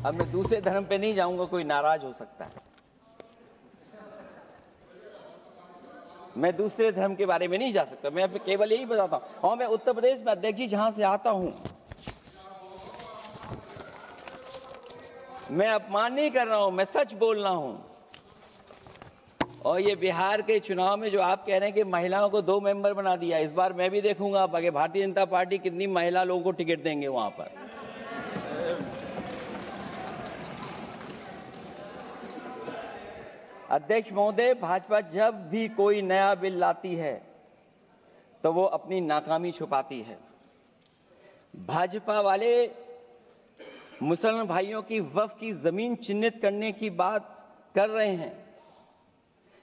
अब मैं दूसरे धर्म पे नहीं जाऊंगा, कोई नाराज हो सकता है। मैं दूसरे धर्म के बारे में नहीं जा सकता, मैं केवल यही बताता हूं। और मैं उत्तर प्रदेश में अध्यक्ष जी जहां से आता हूं, मैं अपमान नहीं कर रहा हूं, मैं सच बोल रहा हूं। और ये बिहार के चुनाव में जो आप कह रहे हैं कि महिलाओं को 2 मेंबर बना दिया, इस बार मैं भी देखूंगा आगे भारतीय जनता पार्टी कितनी महिला लोगों को टिकट देंगे वहां पर। अध्यक्ष महोदय, भाजपा जब भी कोई नया बिल लाती है तो वो अपनी नाकामी छुपाती है। भाजपा वाले मुसलमान भाइयों की वक्फ की जमीन चिन्हित करने की बात कर रहे हैं,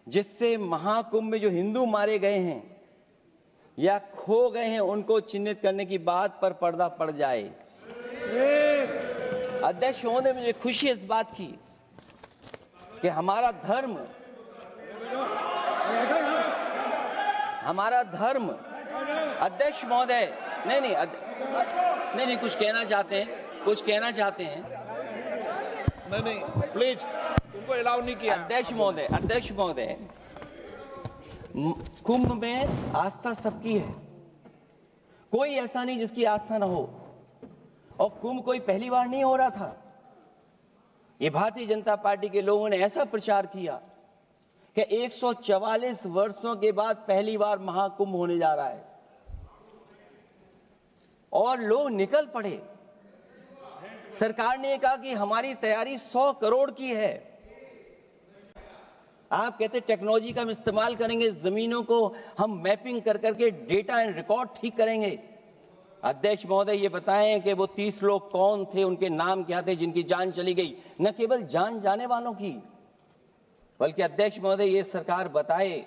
जिससे महाकुंभ में जो हिंदू मारे गए हैं या खो गए हैं उनको चिन्हित करने की बात पर पर्दा पड़ जाए। अध्यक्ष महोदय, मुझे खुशी इस बात की कि हमारा धर्म अध्यक्ष महोदय नहीं कुछ कहना चाहते हैं नहीं प्लीज, उनको अलाउ नहीं किया। अध्यक्ष महोदय, कुंभ में आस्था सबकी है, कोई ऐसा नहीं जिसकी आस्था ना हो। और कुंभ कोई पहली बार नहीं हो रहा था। ये भारतीय जनता पार्टी के लोगों ने ऐसा प्रचार किया कि 144 वर्षों के बाद पहली बार महाकुंभ होने जा रहा है, और लोग निकल पड़े। सरकार ने कहा कि हमारी तैयारी 100 करोड़ की है। आप कहते टेक्नोलॉजी का हम इस्तेमाल करेंगे, जमीनों को हम मैपिंग कर करके डेटा एंड रिकॉर्ड ठीक करेंगे। अध्यक्ष महोदय, ये बताएं कि वो 30 लोग कौन थे, उनके नाम क्या थे जिनकी जान चली गई, न केवल जान जाने वालों की, बल्कि अध्यक्ष महोदय ये सरकार बताए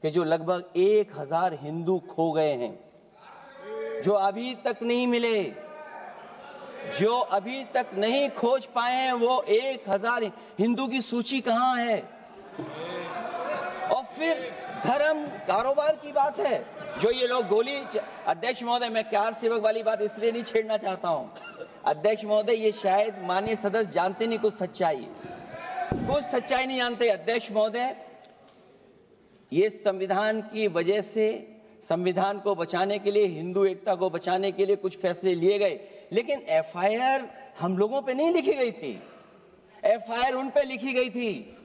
कि जो लगभग 1000 हिंदू खो गए हैं, जो अभी तक नहीं मिले, जो अभी तक नहीं खोज पाए हैं, वो 1000 हिंदू की सूची कहां है? और फिर धर्म कारोबार की बात है, जो ये लोग गोली। अध्यक्ष महोदय, मैं कार सेवक वाली बात इसलिए नहीं छेड़ना चाहता हूं। अध्यक्ष महोदय, ये शायद माननीय सदस्य जानते नहीं कुछ सच्चाई नहीं जानते। अध्यक्ष महोदय, ये संविधान की वजह से, संविधान को बचाने के लिए, हिंदू एकता को बचाने के लिए कुछ फैसले लिए गए, लेकिन एफआईआर हम लोगों पे नहीं लिखी गई थी। एफआईआर उन पे लिखी गई थी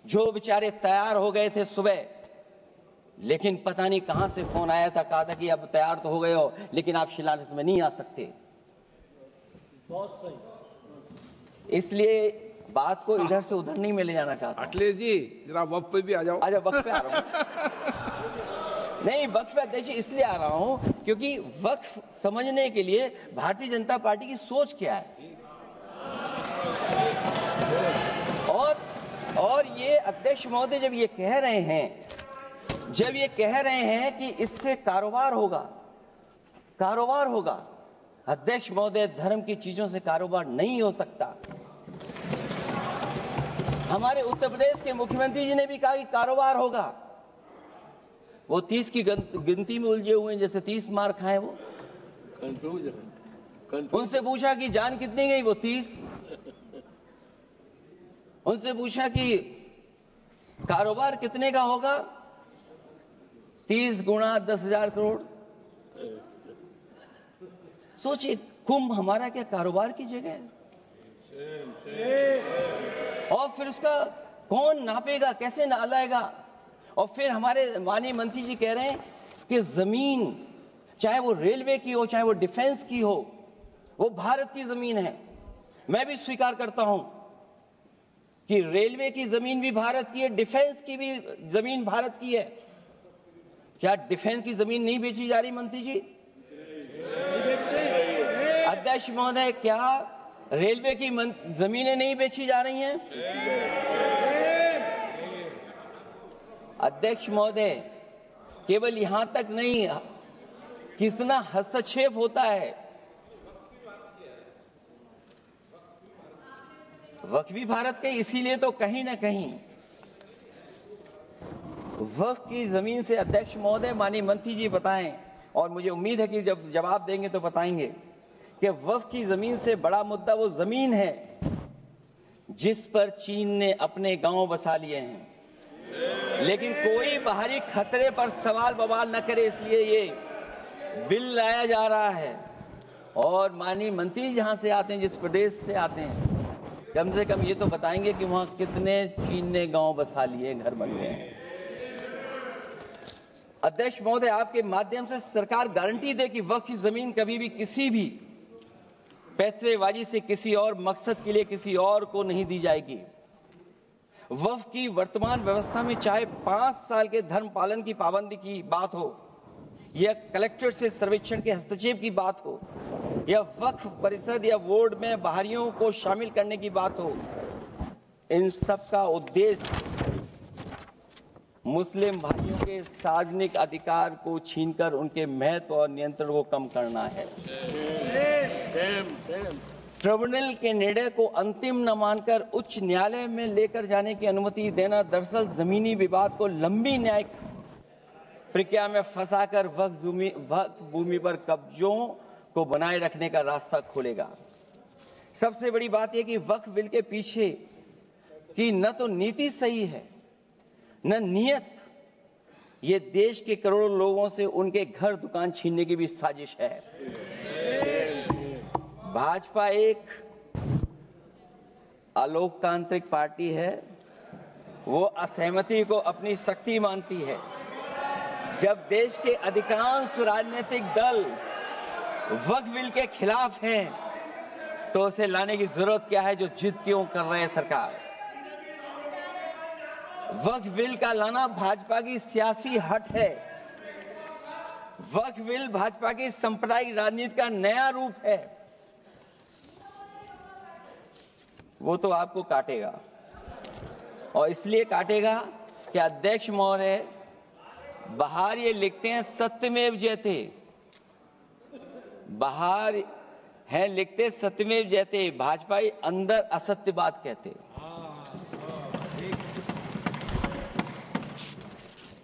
जो बेचारे तैयार हो गए थे सुबह, लेकिन पता नहीं कहां से फोन आया था, कहा था कि अब तैयार तो हो गए हो, लेकिन आप शिलान्यास में नहीं आ सकते। बहुत सही। इसलिए बात को इधर से उधर नहीं में ले जाना चाहता। अखिलेश जी, जरा वक्त पे भी आ जाओ। अच्छा, वक्त पे आ रहा हूं। नहीं, वक्त पे अध्यक्ष इसलिए आ रहा हूं क्योंकि वक्त समझने के लिए भारतीय जनता पार्टी की सोच क्या है। और ये अध्यक्ष महोदय जब ये कह रहे हैं कि इससे कारोबार होगा, अध्यक्ष महोदय, धर्म की चीजों से कारोबार नहीं हो सकता। हमारे उत्तर प्रदेश के मुख्यमंत्री जी ने भी कहा कि कारोबार होगा। वो 30 की गिनती में उलझे हुए हैं, जैसे 30 मार खाए वो। उनसे पूछा कि जान कितनी गई, वो 30। उनसे पूछा कि कारोबार कितने का होगा, 30 गुणा 10,000 करोड़। सोचिए, कुंभ हमारा क्या कारोबार की जगह है? और फिर उसका कौन नापेगा, कैसे नालाएगा? और फिर हमारे माननीय मंत्री जी कह रहे हैं कि जमीन, चाहे वो रेलवे की हो, चाहे वो डिफेंस की हो, वो भारत की जमीन है। मैं भी स्वीकार करता हूं कि रेलवे की जमीन भी भारत की है, डिफेंस की भी जमीन भारत की है। क्या डिफेंस की जमीन नहीं बेची जा रही मंत्री जी? अध्यक्ष महोदय, क्या रेलवे की जमीनें नहीं बेची जा रही हैं? अध्यक्ष महोदय, केवल यहां तक नहीं, कितना हस्तक्षेप होता है। वक्फ भी भारत के, इसीलिए तो कहीं ना कहीं वक्फ की जमीन से, अध्यक्ष महोदय, माननीय मंत्री जी बताएं, और मुझे उम्मीद है कि जब जवाब देंगे तो बताएंगे कि वक्फ की जमीन से बड़ा मुद्दा वो जमीन है जिस पर चीन ने अपने गांव बसा लिए हैं, लेकिन कोई बाहरी खतरे पर सवाल बवाल न करे, इसलिए ये बिल लाया जा रहा है। और माननीय मंत्री जहां से आते हैं, जिस प्रदेश से आते हैं, कम से कम ये तो बताएंगे कि वहां कितने चीन ने गांव बसा लिए, घर बन गए हैं। अध्यक्ष महोदय, आपके माध्यम से सरकार गारंटी दे कि वक्फ की जमीन कभी भी किसी भी पैतरेबाजी से किसी और मकसद के लिए किसी और को नहीं दी जाएगी। वक्फ की वर्तमान व्यवस्था में चाहे 5 साल के धर्म पालन की पाबंदी की बात हो, या कलेक्टर से सर्वेक्षण के हस्तक्षेप की बात हो, या वक्फ परिषद या बोर्ड में बाहरियों को शामिल करने की बात हो, इन सब का उद्देश्य मुस्लिम भाइयों के सार्वजनिक अधिकार को छीनकर उनके महत्व और नियंत्रण को कम करना है। ट्रिब्यूनल के निर्णय को अंतिम न मानकर उच्च न्यायालय में लेकर जाने की अनुमति देना दरअसल जमीनी विवाद को लंबी न्यायिक प्रक्रिया में फंसाकर वक्फ भूमि पर कब्जों को बनाए रखने का रास्ता खोलेगा। सबसे बड़ी बात यह कि वक्फ बिल के पीछे की न तो नीति सही है, न नियत। ये देश के करोड़ों लोगों से उनके घर दुकान छीनने की भी साजिश है। भाजपा एक अलोकतांत्रिक पार्टी है, वो असहमति को अपनी शक्ति मानती है। जब देश के अधिकांश राजनीतिक दल वक्फ बिल के खिलाफ हैं, तो उसे लाने की जरूरत क्या है जो जिद क्यों कर रहे हैं सरकार। वक्फ बिल का लाना भाजपा की सियासी हट है। वक्फ बिल भाजपा की सांप्रदायिक राजनीति का नया रूप है। वो तो आपको काटेगा, और इसलिए काटेगा कि अध्यक्ष महोदय बाहर ये लिखते हैं सत्यमेव जयते, बाहर है लिखते सत्यमेव जयते, भाजपाई अंदर असत्य बात कहते।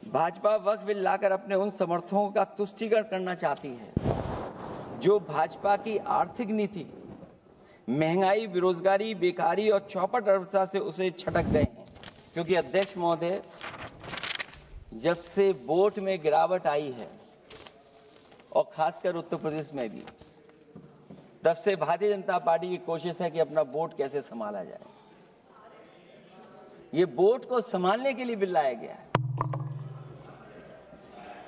भाजपा वक्फ बिल लाकर अपने उन समर्थकों का तुष्टीकरण करना चाहती है जो भाजपा की आर्थिक नीति, महंगाई, बेरोजगारी, बेकारी और चौपट अर्थव्यवस्था से उसे छटक गए हैं। क्योंकि अध्यक्ष महोदय, जब से वोट में गिरावट आई है, और खासकर उत्तर प्रदेश में भी, तब से भारतीय जनता पार्टी की कोशिश है कि अपना वोट कैसे संभाला जाए। ये वोट को संभालने के लिए बिल लाया गया है।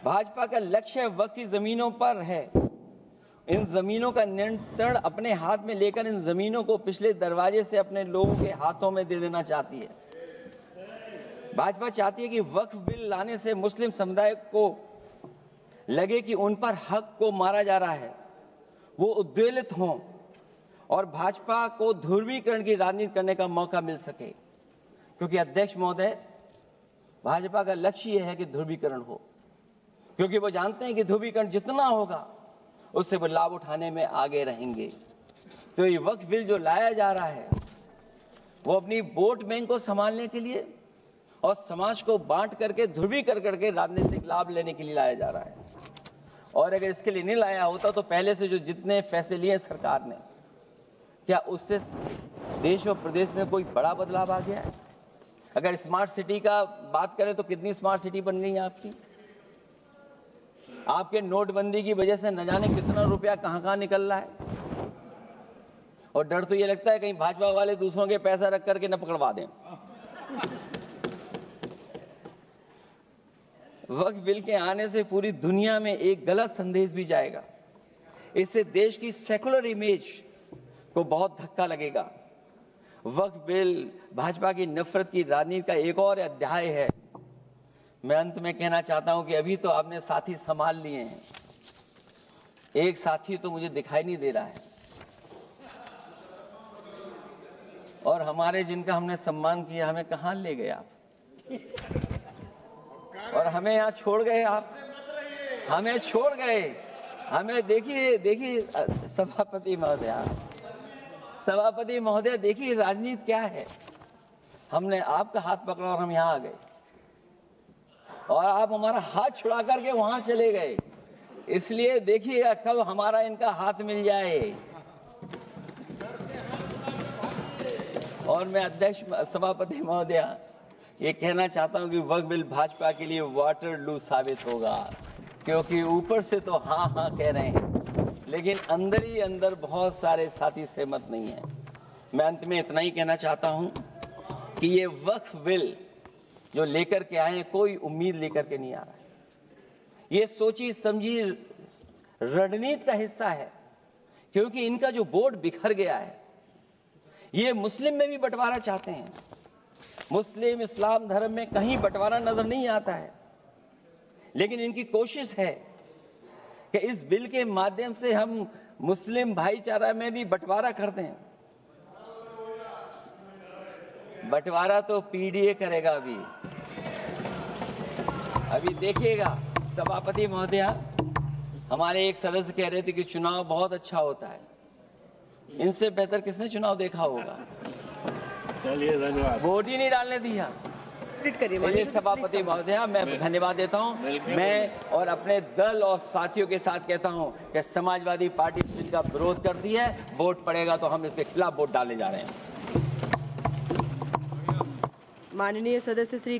भाजपा का लक्ष्य वक्फ की जमीनों पर है। इन जमीनों का नियंत्रण अपने हाथ में लेकर इन जमीनों को पिछले दरवाजे से अपने लोगों के हाथों में दे देना चाहती है। भाजपा चाहती है कि वक्फ बिल लाने से मुस्लिम समुदाय को लगे कि उन पर हक को मारा जा रहा है, वो उद्वेलित हों और भाजपा को ध्रुवीकरण की राजनीति करने का मौका मिल सके। क्योंकि अध्यक्ष महोदय, भाजपा का लक्ष्य यह है कि ध्रुवीकरण हो, क्योंकि वो जानते हैं कि ध्रुवीकरण जितना होगा उससे वो लाभ उठाने में आगे रहेंगे। तो ये वक्फ बिल जो लाया जा रहा है, वो अपनी वोट बैंक को संभालने के लिए और समाज को बांट करके ध्रुवीकरण करके राजनीतिक लाभ लेने के लिए लाया जा रहा है। और अगर इसके लिए नहीं लाया होता तो पहले से जो जितने फैसले लिए सरकार ने, क्या उससे देश और प्रदेश में कोई बड़ा बदलाव आ गया है? अगर स्मार्ट सिटी का बात करें तो कितनी स्मार्ट सिटी बन गई है आपकी? आपके नोटबंदी की वजह से न जाने कितना रुपया कहां निकल रहा है। और डर तो ये लगता है कहीं भाजपा वाले दूसरों के पैसा रख करके न पकड़वा दें। वक्फ बिल के आने से पूरी दुनिया में एक गलत संदेश भी जाएगा। इससे देश की सेकुलर इमेज को बहुत धक्का लगेगा। वक्फ बिल भाजपा की नफरत की राजनीति का एक और अध्याय है। मैं अंत में कहना चाहता हूं कि अभी तो आपने साथी संभाल लिए हैं, एक साथी तो मुझे दिखाई नहीं दे रहा है, और हमारे जिनका हमने सम्मान किया हमें कहां ले गए आप, और हमें यहां छोड़ गए आप, हमें छोड़ गए। हमें देखिए सभापति महोदय देखिए राजनीति क्या है। हमने आपका हाथ पकड़ा और हम यहां आ गए, और आप हमारा हाथ छुड़ा करके वहां चले गए। इसलिए देखिएगा कब हमारा इनका हाथ मिल जाए। और मैं अध्यक्ष सभापति महोदया ये कहना चाहता हूं कि वक्फ बिल भाजपा के लिए वाटरलू साबित होगा, क्योंकि ऊपर से तो हाँ हाँ कह रहे हैं, लेकिन अंदर ही अंदर बहुत सारे साथी सहमत नहीं है। मैं अंत में इतना ही कहना चाहता हूं कि ये वक्फ बिल जो लेकर के आए हैं, कोई उम्मीद लेकर के नहीं आ रहा है। ये सोची समझी रणनीति का हिस्सा है, क्योंकि इनका जो बोर्ड बिखर गया है, ये मुस्लिम में भी बंटवारा चाहते हैं। मुस्लिम इस्लाम धर्म में कहीं बंटवारा नजर नहीं आता है, लेकिन इनकी कोशिश है कि इस बिल के माध्यम से हम मुस्लिम भाईचारा में भी बंटवारा करते हैं। बंटवारा तो पीडीए करेगा। अभी देखिएगा सभापति महोदया, हमारे एक सदस्य कह रहे थे कि चुनाव बहुत अच्छा होता है। इनसे बेहतर किसने चुनाव देखा होगा? चलिए धन्यवाद। वोट ही नहीं डालने दिया। चलिए सभापति महोदया, मैं धन्यवाद देता हूं। मैं और अपने दल और साथियों के साथ कहता हूं कि समाजवादी पार्टी बिल का विरोध करती है। वोट पड़ेगा तो हम इसके खिलाफ वोट डालने जा रहे हैं। माननीय सदस्य श्री